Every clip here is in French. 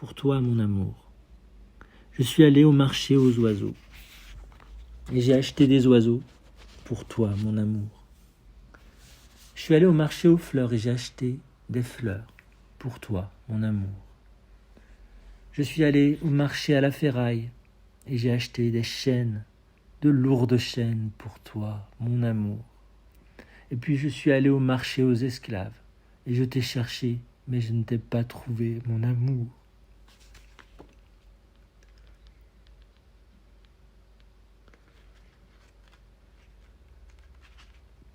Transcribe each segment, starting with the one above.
pour toi, mon amour. Je suis allé au marché aux oiseaux et j'ai acheté des oiseaux pour toi, mon amour. Je suis allé au marché aux fleurs et j'ai acheté des fleurs pour toi, mon amour. Je suis allé au marché à la ferraille et j'ai acheté des chaînes, de lourdes chaînes pour toi, mon amour. Et puis je suis allé au marché aux esclaves et je t'ai cherché, mais je ne t'ai pas trouvé, mon amour.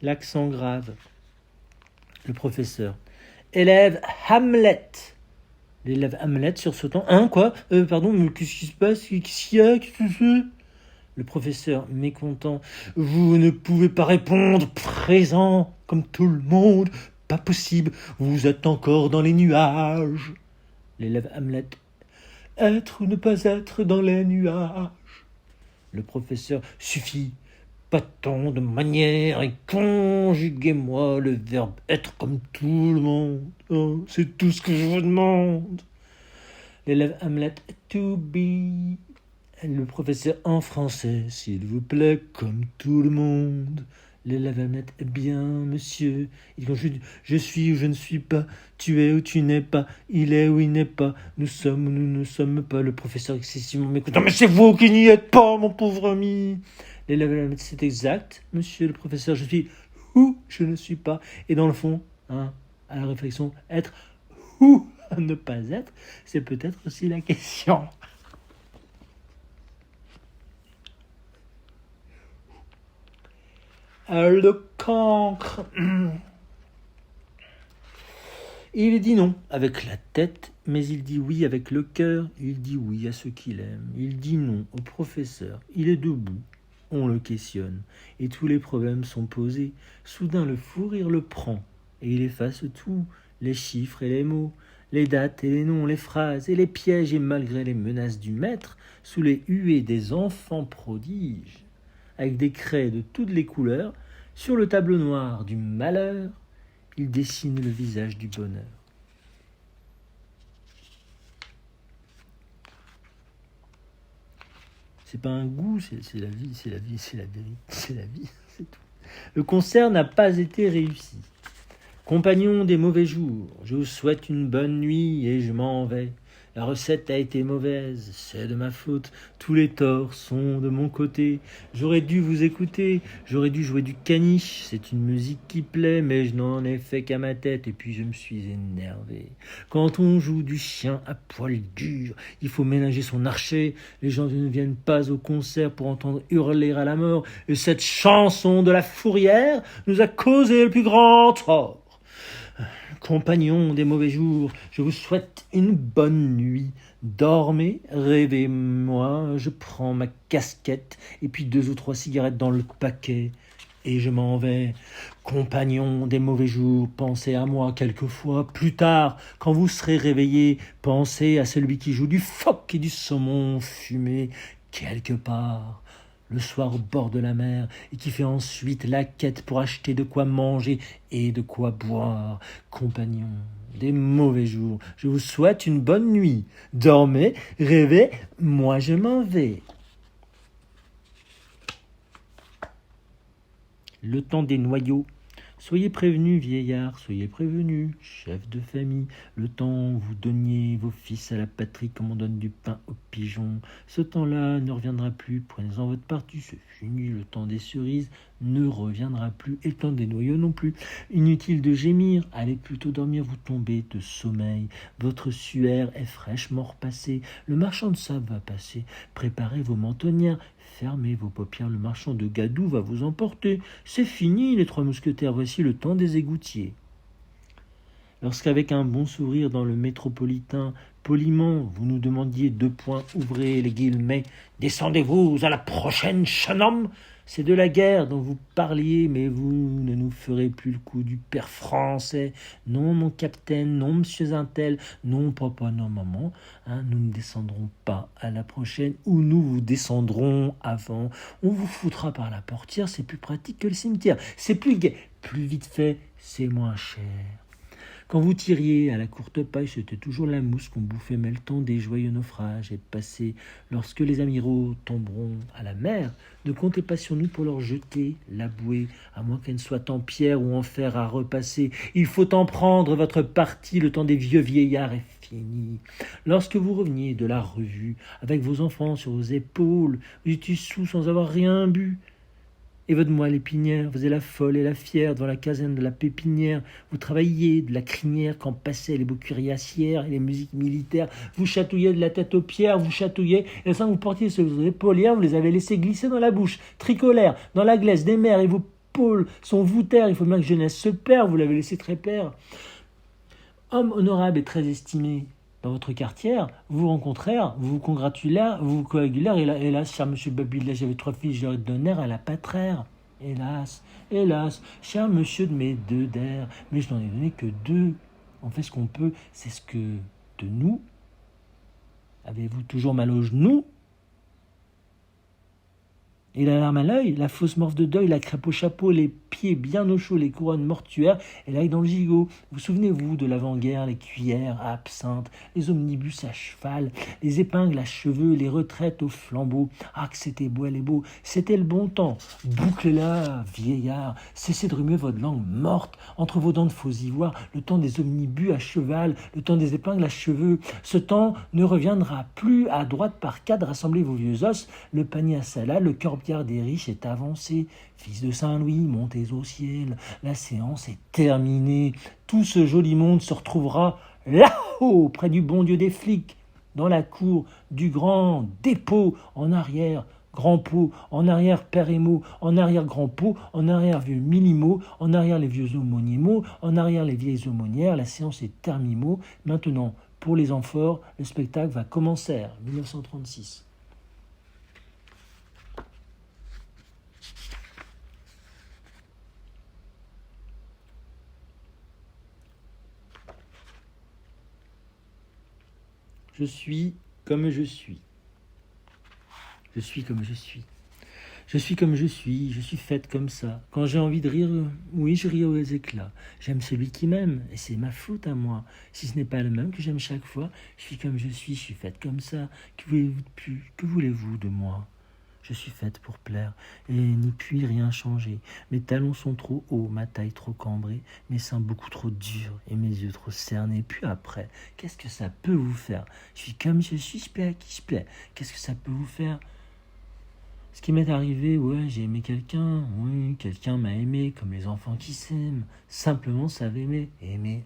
L'accent grave. Le professeur. Élève Hamlet. L'élève Hamlet sursautant. Hein, quoi pardon, mais qu'est-ce qui se passe? Qu'est-ce qu'il y a? Qu'est-ce que c'est? Le professeur, mécontent. Vous ne pouvez pas répondre présent, comme tout le monde. Pas possible, vous êtes encore dans les nuages. L'élève Hamlet. Être ou ne pas être dans les nuages. Le professeur. Suffit. Pas tant de manière et conjuguez-moi le verbe être comme tout le monde. Oh, c'est tout ce que je vous demande. L'élève Hamlet, to be. Le professeur en français, s'il vous plaît, comme tout le monde. L'élève Hamlet, bien, monsieur. Il conjugue, je suis ou je ne suis pas, tu es ou tu n'es pas, il est ou il n'est pas, nous sommes ou nous ne sommes pas. Le professeur excessivement mécontent, mais c'est vous qui n'y êtes pas, mon pauvre ami. L'élève Hamlet, c'est exact, monsieur le professeur, je suis ou je ne suis pas. Et dans le fond, à la réflexion, être ou ne pas être, c'est peut-être aussi la question. Le cancre. Il dit non avec la tête, mais il dit oui avec le cœur. Il dit oui à ceux qu'il aime. Il dit non au professeur. Il est debout. On le questionne. Et tous les problèmes sont posés. Soudain, le fou rire le prend. Et il efface tout. Les chiffres et les mots. Les dates et les noms, les phrases et les pièges. Et malgré les menaces du maître, sous les huées des enfants prodiges, avec des craies de toutes les couleurs, sur le tableau noir du malheur, il dessine le visage du bonheur. C'est pas un goût, c'est la vie, c'est la vie, c'est la vérité, c'est la vie, c'est tout. Le concert n'a pas été réussi. Compagnons des mauvais jours, je vous souhaite une bonne nuit et je m'en vais. La recette a été mauvaise, c'est de ma faute. Tous les torts sont de mon côté. J'aurais dû vous écouter, j'aurais dû jouer du caniche. C'est une musique qui plaît, mais je n'en ai fait qu'à ma tête et puis je me suis énervé. Quand on joue du chien à poil dur, il faut ménager son archer. Les gens ne viennent pas au concert pour entendre hurler à la mort. Et cette chanson de la fourrière nous a causé le plus grand tort. Compagnons des mauvais jours, je vous souhaite une bonne nuit. Dormez, rêvez, moi, je prends ma casquette et puis 2 ou 3 cigarettes dans le paquet et je m'en vais. Compagnons des mauvais jours, pensez à moi quelquefois. Plus tard, quand vous serez réveillés, pensez à celui qui joue du phoque et du saumon fumé quelque part. Le soir au bord de la mer, et qui fait ensuite la quête pour acheter de quoi manger et de quoi boire. Compagnons des mauvais jours, je vous souhaite une bonne nuit. Dormez, rêvez, moi je m'en vais. Le temps des noyaux. Soyez prévenus, vieillards, soyez prévenus, chefs de famille. Le temps où vous donniez vos fils à la patrie comme on donne du pain aux pigeons. Ce temps-là ne reviendra plus, prenez-en votre parti, c'est fini. Le temps des cerises ne reviendra plus, et le temps des noyaux non plus. Inutile de gémir, allez plutôt dormir, vous tombez de sommeil. Votre suaire est fraîchement repassée, le marchand de sable va passer. Préparez vos mentonnières, fermez vos paupières, le marchand de gadou va vous emporter. C'est fini, les 3 mousquetaires, voici le temps des égoutiers. Lorsqu'avec un bon sourire dans le métropolitain, poliment, vous nous demandiez 2 points, ouvrez les guillemets, descendez-vous à la prochaine, jeune homme. C'est de la guerre dont vous parliez, mais vous ne nous ferez plus le coup du père français. Non, mon capitaine, non, monsieur Zintel, non, papa, non, maman. Nous ne descendrons pas à la prochaine, ou nous vous descendrons avant. On vous foutra par la portière, c'est plus pratique que le cimetière. C'est plus gai, plus vite fait, c'est moins cher. Quand vous tiriez à la courte paille, c'était toujours la mousse qu'on bouffait, mais le temps des joyeux naufrages est passé. Lorsque les amiraux tomberont à la mer, ne comptez pas sur nous pour leur jeter la bouée, à moins qu'elle ne soit en pierre ou en fer à repasser. Il faut en prendre votre parti, le temps des vieux vieillards est fini. Lorsque vous reveniez de la revue, avec vos enfants sur vos épaules, vous étiez sous sans avoir rien bu. Et votre moelle épinière faisait la folle et la fière devant la caserne de la pépinière. Vous travailliez de la crinière quand passaient les beaux cuirassières et les musiques militaires. Vous chatouillez de la tête aux pierres, vous chatouillez, et sans vous portiez sur vos épaulières, vous les avez laissés glisser dans la bouche, tricolaire, dans la glace des mers, et vos pôles sont voûteurs. Il faut bien que jeunesse se perd, vous l'avez laissé très père. Homme honorable et très estimé dans votre quartier, vous vous rencontrèrent, vous vous congratulèrent, vous vous coagulèrent, et hélas, cher monsieur Babila, j'avais 3 filles, je leur donnèrent à la patrère. Hélas, hélas, cher monsieur de mes 2 der, mais je n'en ai donné que 2. On fait ce qu'on peut, c'est ce que de nous. Avez-vous toujours mal aux genoux? Et la larme à l'œil, la fausse morve de deuil, la crêpe au chapeau, les pieds bien au chaud, les couronnes mortuaires et l'ail dans le gigot. Vous souvenez-vous de l'avant-guerre, les cuillères à absinthe, les omnibus à cheval, les épingles à cheveux, les retraites au flambeau. Ah, que c'était beau, elle est beau, c'était le bon temps. Bouclez-la, vieillard, cessez de remuer votre langue morte entre vos dents de faux ivoire, le temps des omnibus à cheval, le temps des épingles à cheveux. Ce temps ne reviendra plus. À droite par 4, rassemblez vos vieux os, le panier à salade, le corbillard des riches est avancé. Fils de Saint-Louis, montez au ciel. La séance est terminée. Tout ce joli monde se retrouvera là-haut, près du bon Dieu des flics, dans la cour du grand dépôt, en arrière, grand pot, en arrière père Émo, en arrière grand pot, en arrière vieux Milimo, en arrière les vieux aumôniers mots, en arrière les vieilles aumônières. La séance est terminée. Maintenant, pour les amphores, le spectacle va commencer. 1936. Je suis comme je suis. Je suis comme je suis. Je suis comme je suis faite comme ça. Quand j'ai envie de rire, oui, je ris aux éclats. J'aime celui qui m'aime, et c'est ma faute à moi. Si ce n'est pas le même que j'aime chaque fois, je suis comme je suis faite comme ça. Que voulez-vous de plus? Que voulez-vous de moi? Je suis faite pour plaire, et n'y puis rien changer. Mes talons sont trop hauts, ma taille trop cambrée, mes seins beaucoup trop durs, et mes yeux trop cernés. Puis après, qu'est-ce que ça peut vous faire? Je suis comme je suis, je plais à qui je plais. Qu'est-ce que ça peut vous faire? Ce qui m'est arrivé, ouais, j'ai aimé quelqu'un, oui, quelqu'un m'a aimé, comme les enfants qui s'aiment, simplement savent aimer. Aimer,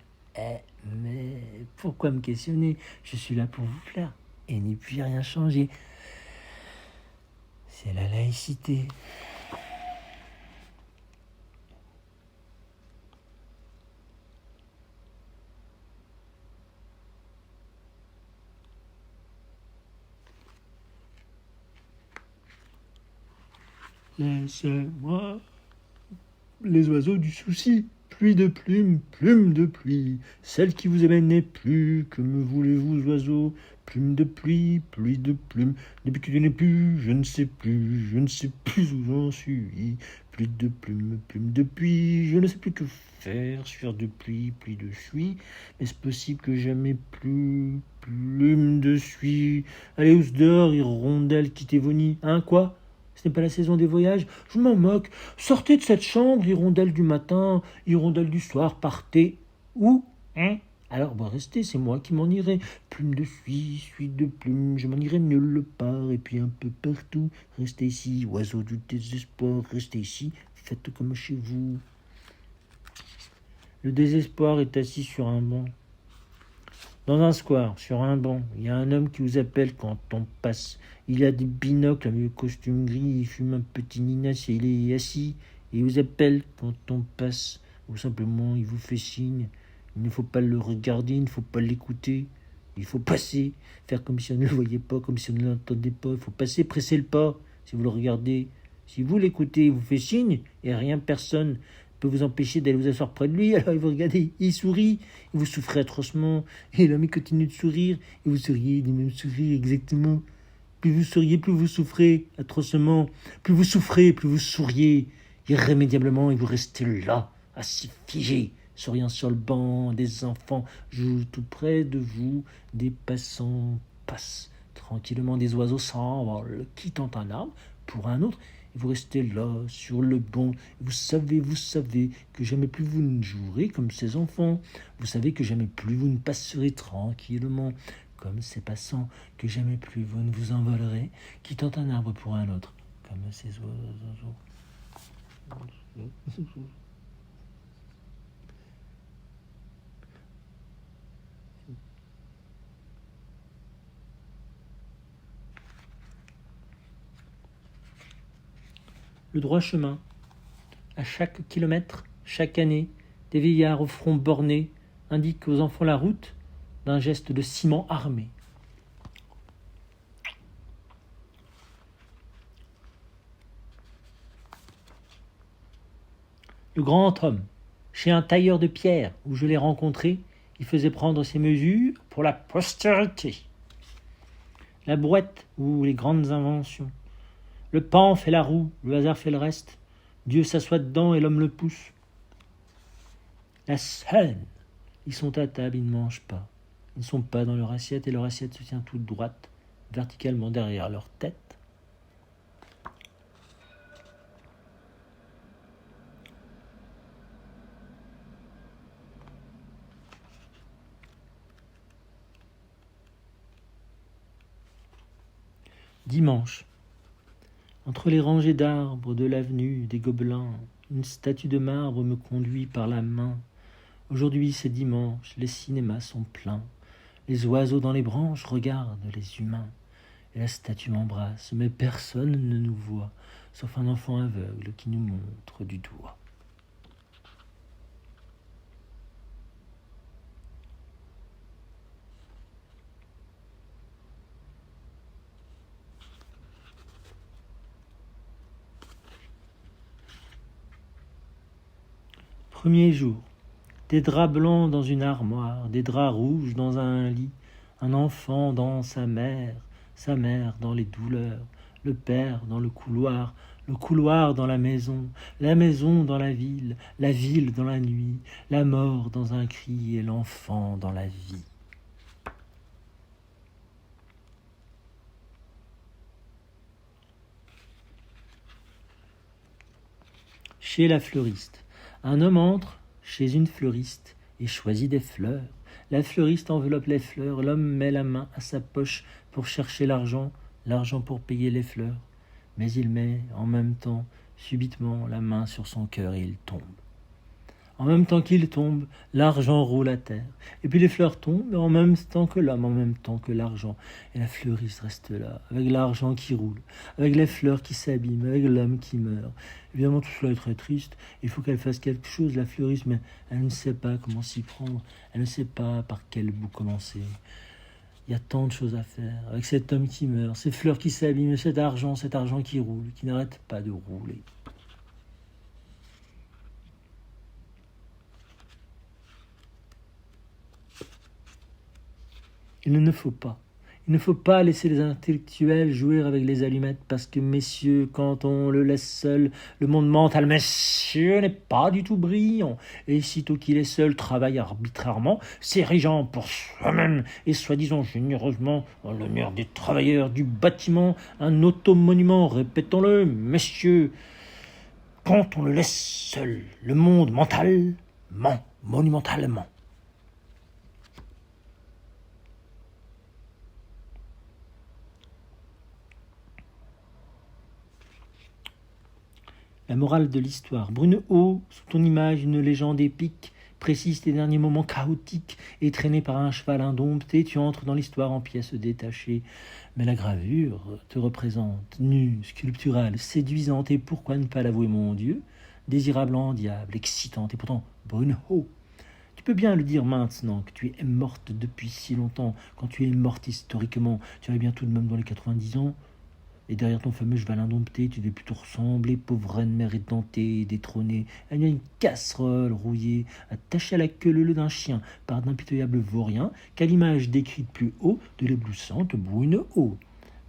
mais pourquoi me questionner? Je suis là pour vous plaire, et n'y puis rien changer. C'est la laïcité. Laissez-moi les oiseaux du souci. Pluie de plumes, plume de pluie. Celle qui vous amène n'est plus. Que me voulez-vous, oiseaux? Plume de pluie, pluie de plumes. Depuis que tu n'es plus, je ne sais plus où j'en suis. Pluie de plumes, plume de pluie. Je ne sais plus que faire. Sueur de pluie, pluie de suie. Est-ce possible que jamais plus? Plume de suie. Allez, ous dehors, hirondelle, quittez vos nids. Hein, quoi? Ce n'est pas la saison des voyages, je m'en moque. Sortez de cette chambre, hirondelle du matin, hirondelle du soir, partez. Où? Hein? Alors, restez, c'est moi qui m'en irai. Plume de suie de plume, je m'en irai nulle part, et puis un peu partout. Restez ici, oiseau du désespoir, restez ici, faites comme chez vous. Le désespoir est assis sur un banc. Dans un square, sur un banc, il y a un homme qui vous appelle quand on passe. Il a des binocles, un vieux costume gris, il fume un petit ninasse et il est assis. Et il vous appelle quand on passe. Ou simplement, il vous fait signe. Il ne faut pas le regarder, il ne faut pas l'écouter. Il faut passer, faire comme si on ne le voyait pas, comme si on ne l'entendait pas. Il faut passer, presser le pas, si vous le regardez. Si vous l'écoutez, il vous fait signe, et rien, personne peut vous empêcher d'aller vous asseoir près de lui. Alors il vous regarde, il sourit, et vous souffrez atrocement, et l'homme continue de sourire, et vous souriez du même sourire exactement. Plus vous souriez, plus vous souffrez atrocement. Plus vous souffrez, plus vous souriez irrémédiablement, et vous restez là, assis figé, souriant sur le banc, des enfants jouent tout près de vous, des passants passent tranquillement, des oiseaux s'envolent, quittant un arbre pour un autre, et vous restez là, sur le banc. Vous savez que jamais plus vous ne jouerez comme ces enfants. Vous savez que jamais plus vous ne passerez tranquillement comme ces passants, que jamais plus vous ne vous envolerez, quittant un arbre pour un autre, comme ces oiseaux. Le droit chemin. À chaque kilomètre, chaque année, des vieillards au front borné indiquent aux enfants la route d'un geste de ciment armé. Le grand homme, chez un tailleur de pierre où je l'ai rencontré, il faisait prendre ses mesures pour la postérité. La brouette ou les grandes inventions. Le pan fait la roue, le hasard fait le reste. Dieu s'assoit dedans et l'homme le pousse. La scène. Ils sont à table, ils ne mangent pas. Ils ne sont pas dans leur assiette et leur assiette se tient toute droite, verticalement derrière leur tête. Dimanche. Entre les rangées d'arbres de l'avenue des Gobelins, une statue de marbre me conduit par la main. Aujourd'hui c'est dimanche, les cinémas sont pleins. Les oiseaux dans les branches regardent les humains. Et la statue m'embrasse, mais personne ne nous voit, sauf un enfant aveugle qui nous montre du doigt. Premier jour. Des draps blancs dans une armoire, des draps rouges dans un lit, un enfant dans sa mère dans les douleurs, le père dans le couloir dans la maison dans la ville dans la nuit, la mort dans un cri et l'enfant dans la vie. Chez la fleuriste. Un homme entre chez une fleuriste et choisit des fleurs. La fleuriste enveloppe les fleurs, l'homme met la main à sa poche pour chercher l'argent pour payer les fleurs. Mais il met en même temps, subitement, la main sur son cœur et il tombe. En même temps qu'il tombe, l'argent roule à terre. Et puis les fleurs tombent en même temps que l'homme, en même temps que l'argent. Et la fleuriste reste là, avec l'argent qui roule, avec les fleurs qui s'abîment, avec l'homme qui meurt. Évidemment, tout cela est très triste. Il faut qu'elle fasse quelque chose, la fleuriste, mais elle ne sait pas comment s'y prendre. Elle ne sait pas par quel bout commencer. Il y a tant de choses à faire, avec cet homme qui meurt, ces fleurs qui s'abîment, cet argent qui roule, qui n'arrête pas de rouler. Il ne faut pas laisser les intellectuels jouer avec les allumettes parce que, messieurs, quand on le laisse seul, le monde mental, messieurs, n'est pas du tout brillant. Et sitôt qu'il est seul, travaille arbitrairement, s'érigeant pour soi-même et soi-disant généreusement en l'honneur des travailleurs du bâtiment, un automonument, répétons-le, messieurs. Quand on le laisse seul, le monde mental ment monumentalement. La morale de l'histoire. Brunehaut, sous ton image, une légende épique, précise tes derniers moments chaotiques, et traîné par un cheval indompté, tu entres dans l'histoire en pièces détachées. Mais la gravure te représente, nue, sculpturale, séduisante, et pourquoi ne pas l'avouer, mon Dieu, désirable en diable, excitante, et pourtant Brunehaut. Tu peux bien le dire maintenant, que tu es morte depuis si longtemps, quand tu es morte historiquement, tu avais bien tout de même dans les 90 ans. Et derrière ton fameux cheval indompté, tu devais plutôt ressembler, pauvre reine mère édentée, détrônée, à une casserole rouillée, attachée à la queue leu d'un chien par d'impitoyables vauriens, qu'à l'image décrite plus haut de l'éblouissante Brunehaut.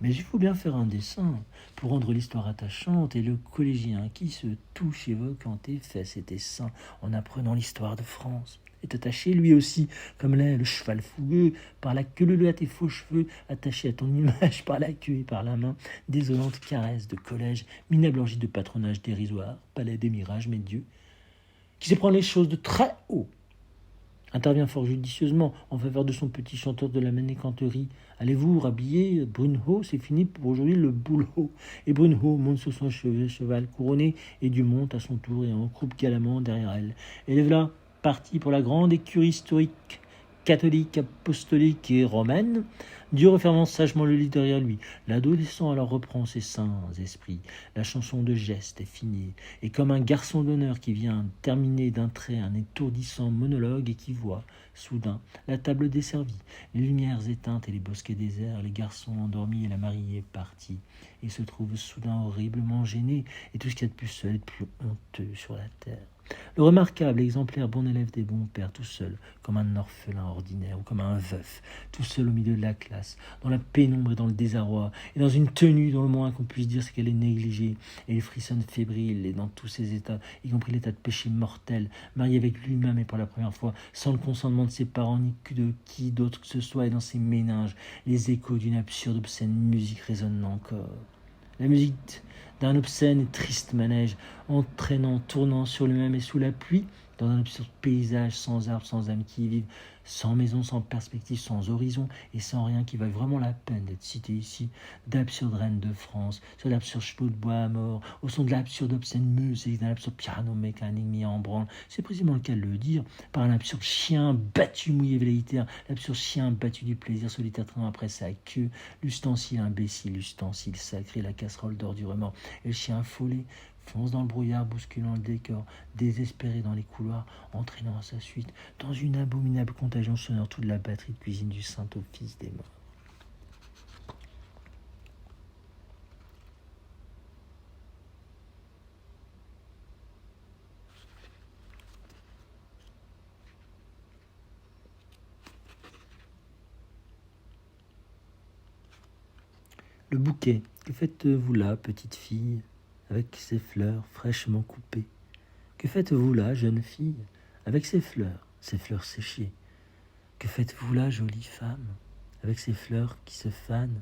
Mais il faut bien faire un dessin pour rendre l'histoire attachante, et le collégien qui se touche évoque en tes fesses et tes seins en apprenant l'histoire de France est attaché lui aussi, comme l'est le cheval fougueux, par la queue à tes faux cheveux, attaché à ton image par la queue et par la main, désolante caresse de collège, minable orgie de patronage dérisoire, palais des mirages, mais Dieu, qui sait prendre les choses de très haut, intervient fort judicieusement en faveur de son petit chanteur de la ménécanterie. Allez-vous rhabiller Brunho, c'est fini pour aujourd'hui le boulot. Et Brunho monte sur son cheval couronné, et Dieu monte à son tour et en croupe galamment derrière elle. Et les voilà partis pour la grande écurie historique, catholique, apostolique et romaine. Dieu refermant sagement le lit derrière lui. L'adolescent alors reprend ses saints esprits. La chanson de geste est finie. Et comme un garçon d'honneur qui vient terminer d'un trait un étourdissant monologue et qui voit, soudain, la table desservie, les lumières éteintes et les bosquets déserts, les garçons endormis et la mariée partie, et se trouve soudain horriblement gêné, et tout ce qu'il y a de plus seul et de plus honteux sur la terre. Le remarquable exemplaire bon élève des bons pères, tout seul, comme un orphelin ordinaire ou comme un veuf, tout seul au milieu de la classe, dans la pénombre et dans le désarroi, et dans une tenue dont le moins qu'on puisse dire c'est qu'elle est négligée, et il frissonne fébrile, et dans tous ses états, y compris l'état de péché mortel, marié avec lui-même et pour la première fois, sans le consentement de ses parents ni de qui d'autre que ce soit, et dans ses méninges, les échos d'une absurde obscène musique résonnent encore. La musique d'un obscène et triste manège, entraînant, tournant sur lui-même et sous la pluie, dans un absurde paysage sans arbres, sans âme qui y vivent, sans maison, sans perspective, sans horizon, et sans rien qui vaille vraiment la peine d'être cité ici, d'absurdes reines de France, sur l'absurde chevaux de bois à mort, au son de l'absurde obscène musique, d'un absurde piano mécanique mis en branle, c'est précisément le cas de le dire, par un absurde chien battu, mouillé velléitaire, l'absurde chien battu du plaisir solitaire traînant après sa queue, l'ustensile imbécile, l'ustensile sacré, la casserole d'ordurement, et le chien affolé, fonce dans le brouillard, bousculant le décor, désespéré dans les couloirs, entraînant à sa suite, dans une abominable contagion sonore, toute la batterie de cuisine du Saint-Office des morts. Le bouquet, que faites-vous là, petite fille, avec ces fleurs fraîchement coupées? Que faites-vous là, jeune fille, avec ces fleurs séchées? Que faites-vous là, jolie femme, avec ces fleurs qui se fanent?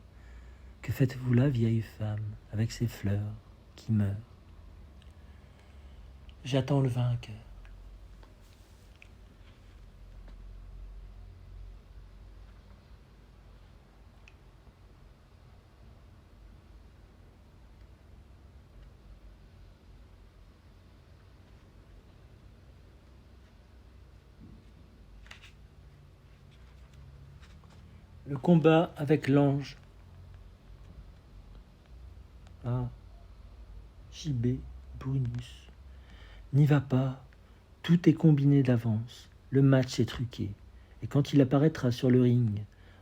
Que faites-vous là, vieille femme, avec ces fleurs qui meurent? J'attends le vainqueur. Le combat avec l'ange. Ah, JB Brunus. N'y va pas, tout est combiné d'avance, le match est truqué, et quand il apparaîtra sur le ring,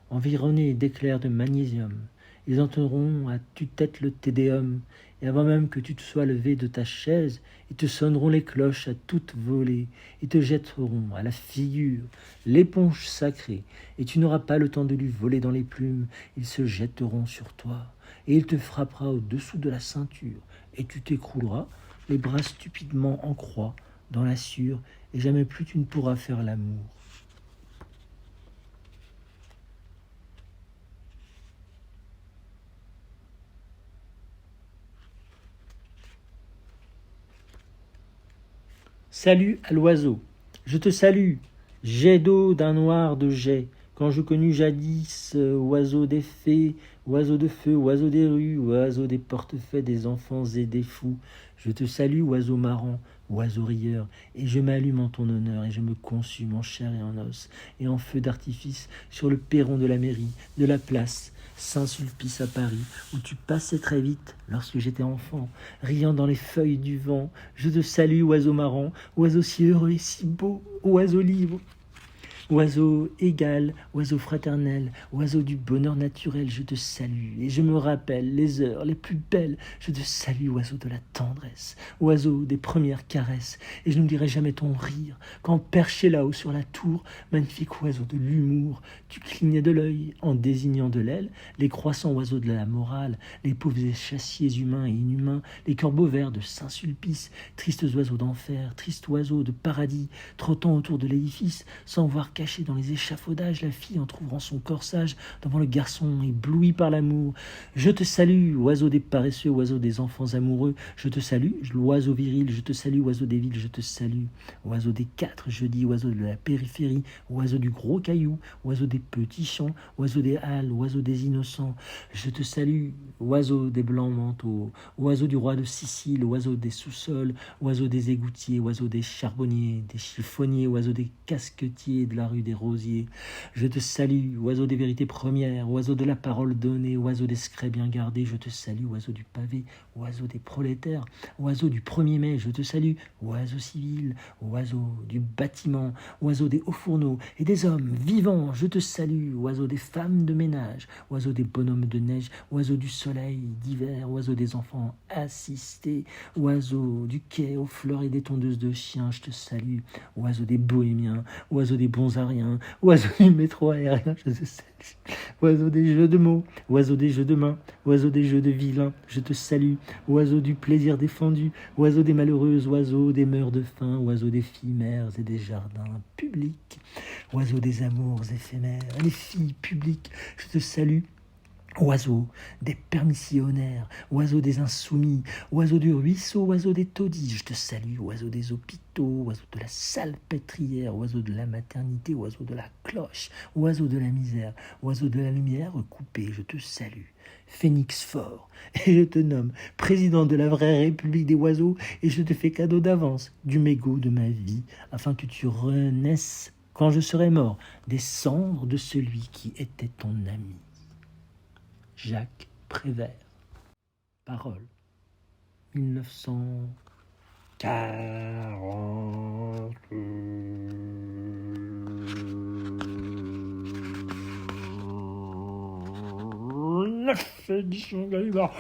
environné d'éclairs de magnésium, ils entonneront à tue-tête le Tédéum, et avant même que tu te sois levé de ta chaise, ils te sonneront les cloches à toute volée, et te jetteront à la figure l'éponge sacrée, et tu n'auras pas le temps de lui voler dans les plumes, ils se jetteront sur toi, et il te frappera au-dessous de la ceinture, et tu t'écrouleras, les bras stupidement en croix, dans la sûre, et jamais plus tu ne pourras faire l'amour. Salut à l'oiseau. Je te salue, jet d'eau d'un noir de jet. Quand je connus jadis, oiseau des fées, oiseau de feu, oiseau des rues, oiseau des portefaix des enfants et des fous. Je te salue, oiseau marrant, oiseau rieur, et je m'allume en ton honneur, et je me consume en chair et en os, et en feu d'artifice, sur le perron de la mairie, de la place, Saint-Sulpice à Paris, où tu passais très vite lorsque j'étais enfant, riant dans les feuilles du vent. Je te salue, oiseau marrant, oiseau si heureux et si beau, oiseau libre. Oiseau égal, oiseau fraternel, oiseau du bonheur naturel, je te salue, et je me rappelle les heures les plus belles, je te salue, oiseau de la tendresse, oiseau des premières caresses, et je n'oublierai jamais ton rire, quand perché là-haut sur la tour, magnifique oiseau de l'humour, tu clignais de l'œil en désignant de l'aile les croissants oiseaux de la morale, les pauvres échassiers humains et inhumains, les corbeaux verts de Saint-Sulpice, tristes oiseaux d'enfer, tristes oiseaux de paradis, trottant autour de l'édifice, sans voir cacher dans les échafaudages la fille entr'ouvrant son corsage devant le garçon ébloui par l'amour. Je te salue, oiseau des paresseux, oiseau des enfants amoureux, je te salue, l'oiseau viril, je te salue, oiseau des villes, je te salue, oiseau des quatre, je dis, oiseau de la périphérie, oiseau du gros caillou, oiseau des petits champs, oiseau des halles, oiseau des innocents, je te salue, oiseau des blancs manteaux, oiseau du roi de Sicile, oiseau des sous-sols, oiseau des égoutiers, oiseau des charbonniers, des chiffonniers, oiseau des casquetiers de la rue des Rosiers. Je te salue, oiseau des vérités premières, oiseau de la parole donnée, oiseau des secrets bien gardés, je te salue, oiseau du pavé, oiseau des prolétaires, oiseau du 1er mai, je te salue, oiseau civil, oiseau du bâtiment, oiseau des hauts fourneaux et des hommes vivants, je te salue, oiseau des femmes de ménage, oiseau des bonhommes de neige, oiseau du soleil d'hiver, oiseau des enfants assistés, oiseau du quai aux fleurs et des tondeuses de chiens, je te salue, oiseau des bohémiens, oiseau des bons ariens, oiseau du métro aérien, je te salue, oiseau des jeux de mots, oiseau des jeux de main, oiseau des jeux de vilains, je te salue, oiseau du plaisir défendu, oiseau des malheureux, oiseau des mœurs de faim, oiseau des filles mères et des jardins publics, oiseau des amours éphémères, les filles publiques, je te salue, oiseau des permissionnaires, oiseau des insoumis, oiseau du ruisseau, oiseau des taudis, je te salue, oiseau des hôpitaux, oiseau de la salpêtrière, oiseau de la maternité, oiseau de la cloche, oiseau de la misère, oiseau de la lumière coupée, je te salue. Phénix fort, et je te nomme président de la vraie République des oiseaux, et je te fais cadeau d'avance du mégot de ma vie, afin que tu renaisses, quand je serai mort, des cendres de celui qui était ton ami. Jacques Prévert. Parole. 1940. Édition Gallimard.